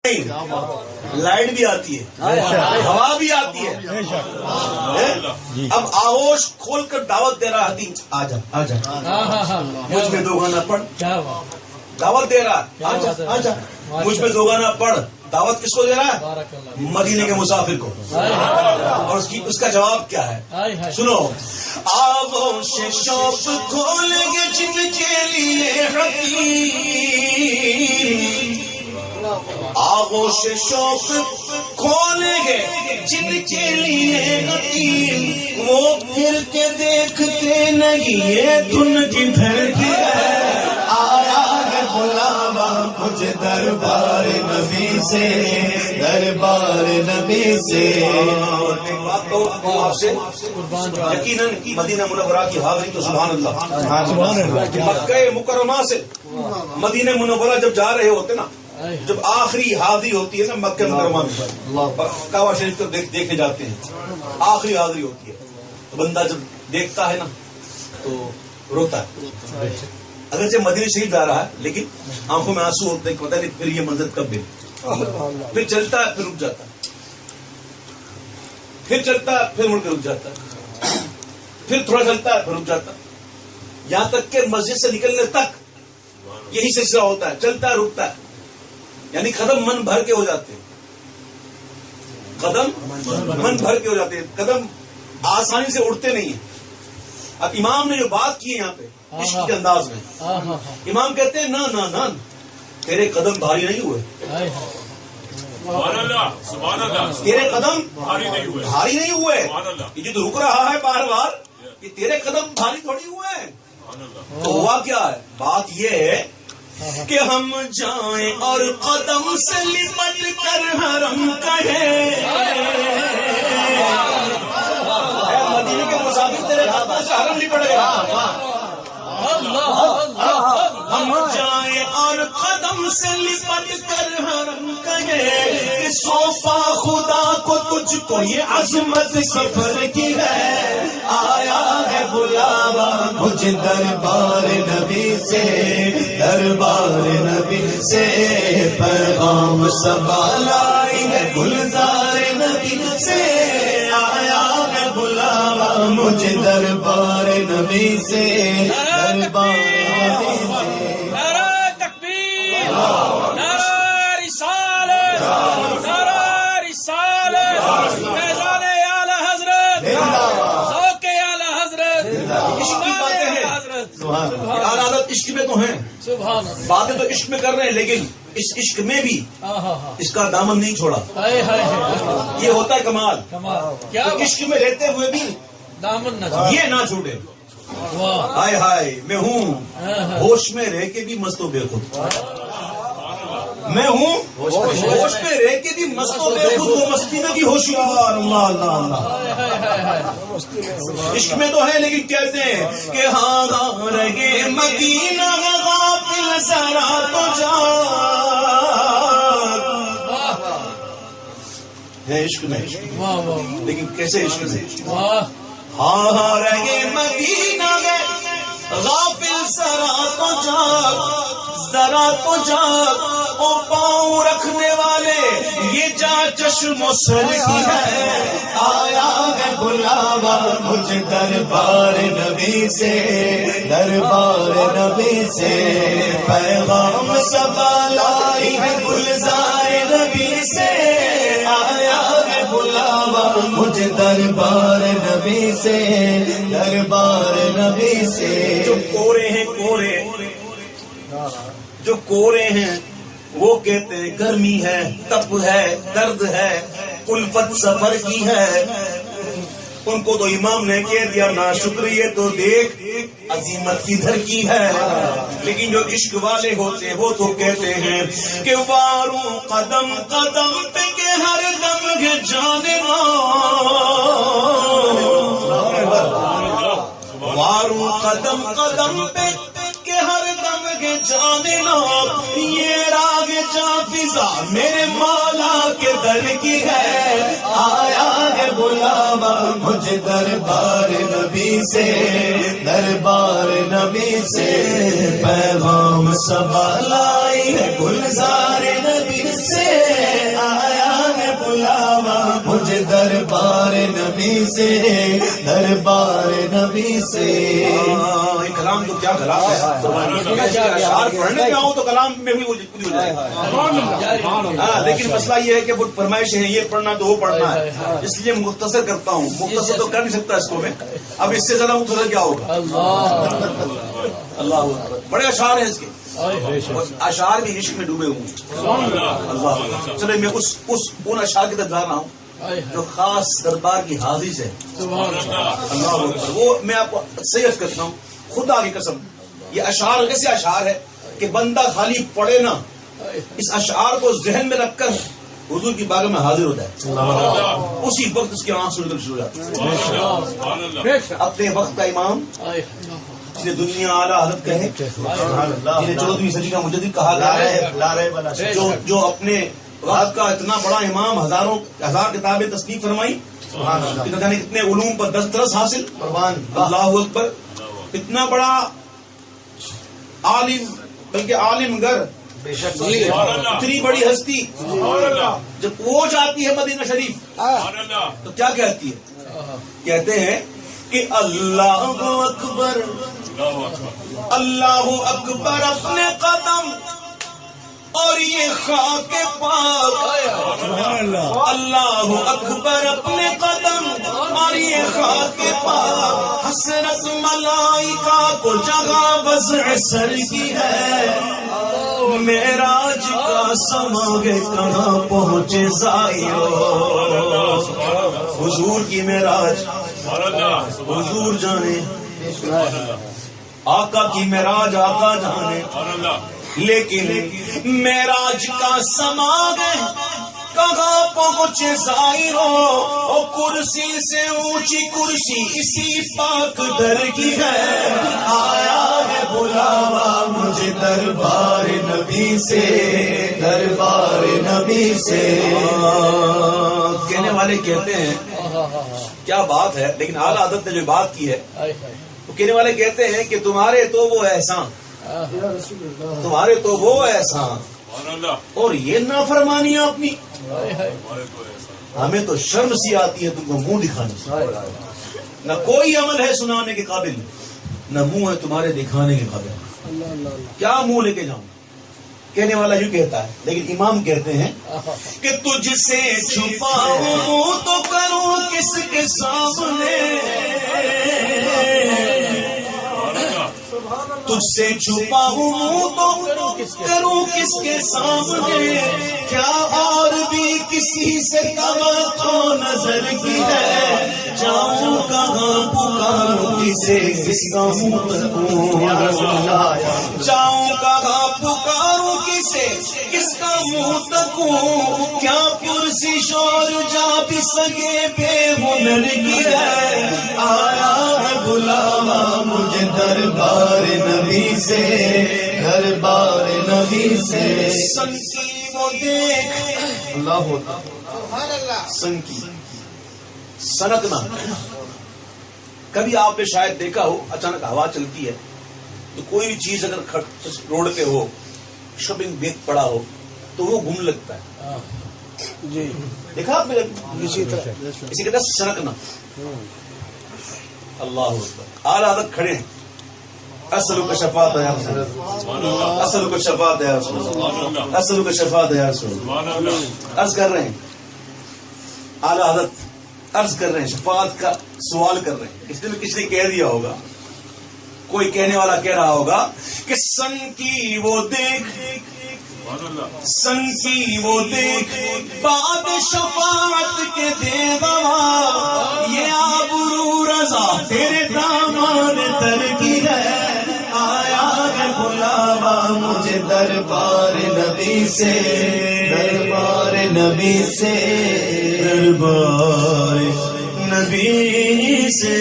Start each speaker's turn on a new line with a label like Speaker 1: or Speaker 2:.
Speaker 1: Light بھی آتی ہے, ہوا بھی آتی ہے. اب آغوش کھول کر دعوت دے رہا حدیث, آجا آجا مجھ میں دو گانا پڑھ, دعوت دے رہا, آجا آجا مجھ میں دو گانا پڑھ. دعوت کس کو دے رہا ہے؟ مدینے کے مسافر کو. اور اس کا جواب کیا ہے سنو. آغوش شوق کھولیں گے جن کے لیے حکیم, آغوش شوق کھولیں گے جن کے لیے حکیم, وہ پھر کے دیکھتے نہیں یہ دھن کدھر کی ہے. آیا ہے بلاوا مجھے دربار نبی سے, دربار نبی سے. ایک بات کہوں آپ سے, یقیناً مدینہ منورہ کی حاضری تو سبحان اللہ, مکہ مکرمہ سے مدینہ منورہ جب جا رہے ہوتے نا, جب آخری حاضری ہوتی ہے نا مکہ مکرمہ میں, کعبہ شریف کو دیکھنے جاتے ہیں, آخری حاضری ہوتی ہے تو بندہ جب دیکھتا ہے نا تو روتا ہے. اگرچہ مدینہ شریف جا رہا ہے لیکن آنکھوں میں آنسو ہوتے ہیں, پتہ نہیں پھر یہ منظر کب ملے. پھر چلتا ہے پھر رک جاتا ہے, پھر چلتا ہے پھر مڑ کے رک جاتا ہے, پھر تھوڑا چلتا ہے پھر رک جاتا ہے, یہاں تک کہ مسجد سے نکلنے تک یہی سلسلہ ہوتا ہے, چلتا ہے رکتا ہے. یعنی قدم من بھر کے ہو جاتے ہیں, قدم من بھر کے ہو جاتے ہیں, قدم آسانی سے اڑتے نہیں ہیں. اب امام نے جو بات کی ہے یہاں پہ عشق کے انداز میں, امام کہتے ہیں نہ نہ نہ تیرے قدم بھاری نہیں ہوئے, تیرے قدم بھاری نہیں ہوئے. یہ جو رک رہا ہے بار بار, یہ تیرے قدم بھاری تھوڑی ہوئے ہیں. تو ہوا کیا ہے, بات یہ ہے کہ ہم جائیں اور قدم سے لپٹ کر حرم کہیں, مدینے کے مسافر تیرے قدم سے حرم لپٹ گیا. ہم جائیں اور قدم سے لپٹ کر حرم کہیں, صوفا خدا کو تجھ کو یہ عظمت سفر کی ہے. آیا ہے بلاوا مجھے دربار نبی سے, دربار نبی سے. پیغام سبا لائی ہے گلزار نبی سے, آیا ہے بلاوا مجھے دربار نبی سے, دربار نبی سے.
Speaker 2: نعرہ تکبیر, نعرہ رسالت, نعرہ رسالت, فیضان اعلی حضرت, ذوق اعلی حضرت,
Speaker 1: عشق کی باتیں ہیں, اعلی حضرت عشق میں تو ہیں, باتیں تو عشق میں کر رہے ہیں, لیکن اس عشق میں بھی اس کا دامن نہیں چھوڑا. یہ ہوتا ہے کمال,
Speaker 2: کیا
Speaker 1: عشق میں رہتے ہوئے بھی
Speaker 2: دامن نہ
Speaker 1: یہ نہ چھوڑے. ہائے ہائے میں ہوں ہوش میں رہ کے بھی مست و بے خود, میں ہوں ہوش میں رہ کے بھی مست و بے خود. وہ مستی میں بھی ہوشیار. اللہ اللہ اللہ, عشق میں تو ہے لیکن کہتے ہیں کہ ہاں رہے مدینہ غافل ذرا تو جاگ. ہے عشق میں, لیکن کیسے عشق میں؟ ہاں ہاں رہے مدینہ میں غافل ذرا تو جاگ, ذرا تو جاگ. او پاؤں رکھنے والے یہ جا چشم و سر کی ہے. آیا ہے بلاوا مجھے دربار نبی سے, دربار نبی سے. پیغام سبا لائی ہے گلزار نبی سے, آیا ہے بلاوا مجھے دربار نبی سے, دربار نبی سے. جو کورے ہیں کورے, جو کورے ہیں وہ کہتے ہیں گرمی ہے, تپ ہے, درد ہے, الفت سفر کی ہے. ان کو تو امام نے کہہ دیا نا شکریہ تو دیکھ عظیمت کدھر کی ہے. لیکن جو عشق والے ہوتے وہ تو کہتے ہیں کہ واروں قدم قدم پہ کہ ہر دم کے جانے واروں قدم قدم پہ کہ ہر دم کے جانے یہ راگ جا فضا میرے مولا کے در کی ہے. آیا ہے بلاوا مجھے دربار نبی سے, دربار نبی سے. پیغام سبا لائی ہے گلزار نبی سے. مجھے دربار نبی سے، دربار نبی سے. کلام تو کیا کلام ہے، اشعار پڑھنے میں آؤں تو کلام میں بھی پوری ہو جائے. ہاں لیکن مسئلہ یہ ہے کہ وہ فرمائش ہے یہ پڑھنا تو وہ پڑھنا ہے، اس لیے مختصر کرتا ہوں. مختصر تو کر نہیں سکتا اس کو میں، اب اس سے زیادہ مختصر کیا ہوگا. اللہ اکبر. بڑے اشعار ہیں اس کے، اشعار بھی عشق میں ڈوبے ہوئے. اللہ. چلے میں ان اشعار کی طرف جا رہا ہوں جو خاص دربار کی حاضری سے. اللہ اکبر. وہ میں آپ کو صحیح کرتا ہوں خدا کی قسم، یہ اشعار ایسے اشعار ہے کہ بندہ خالی پڑھے نا، اس اشعار کو ذہن میں رکھ کر حضور کی بارگاہ میں حاضر ہوتا ہے، اسی وقت اس کی آنکھ سن کر شروع ہو جاتی ہے. اپنے وقت کا امام جنہیں دنیا اعلیٰ حضرت کہے، جنہیں 14ویں صدی کا مجدد کہا گیا ہے، جو اپنے وقت کا اتنا بڑا امام، ہزار کتابیں تصنیف فرمائی، کتنے علوم پر دسترس حاصل. اللہ اکبر. اتنا بڑا عالم، بلکہ عالم گر، اتنی بڑی ہستی جب وہ جاتی ہے مدینہ شریف تو کیا کہتی ہے؟ کہتے ہیں کہ اللہ اکبر، اللہ اکبر اپنے قدم اور یہ خاک پاک. اللہ اکبر اپنے قدم اور یہ خاک پاک. حسرت ملائکہ کو جگہ وضع سر کی ہے. معراج کا سماگے کہاں پہنچے زائرو. حضور کی معراج حضور جانے، آقا کی معراج آقا جانے، لیکن معراج کا سماگے کہاں پہنچے زائرو. اور کرسی سے اونچی کرسی اسی پاک در کی ہے. آیا ہے بلاوا مجھے دربار نبی سے، دربار نبی سے. کہنے والے کہتے ہیں کیا بات ہے، لیکن اعلیٰ حضرت نے جو بات کی ہے تو کہنے والے کہتے ہیں کہ تمہارے تو وہ احسان، تمہارے تو وہ احسان اور یہ نافرمانیاں اپنی. ہمیں تو شرم سی آتی ہے تم کو منہ دکھانے سے. نہ کوئی عمل ہے سنانے کے قابل، نہ منہ ہے تمہارے دکھانے کے قابل. کیا منہ لے کے جاؤں. کہنے والا یوں کہتا ہے، لیکن امام کہتے ہیں کہ تجھ سے چھپاؤں تو کروں کس کے سامنے، تجھ سے چھپاؤں تو کروں کس کے سامنے. کیا اور بھی کسی سے توقع نظر کی ہے. جاؤں کہاں پکاروں کسے کس کا منہ تکوں. جاؤں کہاں پکاروں کسے کس کا منہ تکوں. کیا پرسش اور جا بھی سکے بے ہنر کی ہے. آیا ہے بلاوا مجھے دربار نبی سے، دربار نبی سے. سن کی وہ دیکھ، اللہ ہوتا سن کی سنکنا. کبھی آپ نے شاید دیکھا ہو اچانک ہوا چلتی ہے تو کوئی بھی چیز اگر روڈ پہ ہو، شاپنگ بیگ پڑا ہو تو وہ گھوم لگتا ہے. جی دیکھا آپ نے اسی کہتا ہے سنکنا. اللہ اکبر. اعلیٰ حضرت کھڑے ہیں. اسلو کا شفاعت ہے، اسلو کا شفاعت ہے، اسلو کا شفاعت ہے. عرض کر رہے ہیں اعلیٰ حضرت، عرض کر رہے ہیں، شفاعت کا سوال کر رہے ہیں. اس نے کسی نے کہہ دیا ہوگا، کوئی کہنے والا کہہ رہا ہوگا کہ سن کی وہ دیکھ، سن کی وہ دیکھ بعد شفاعت کے دے گوا. یہ آبرو رضا تیرے داماد تر کی ہے. آیا ہے بلاوا مجھے دربار نبی سے، دربار نبی سے، دربار نبی سے.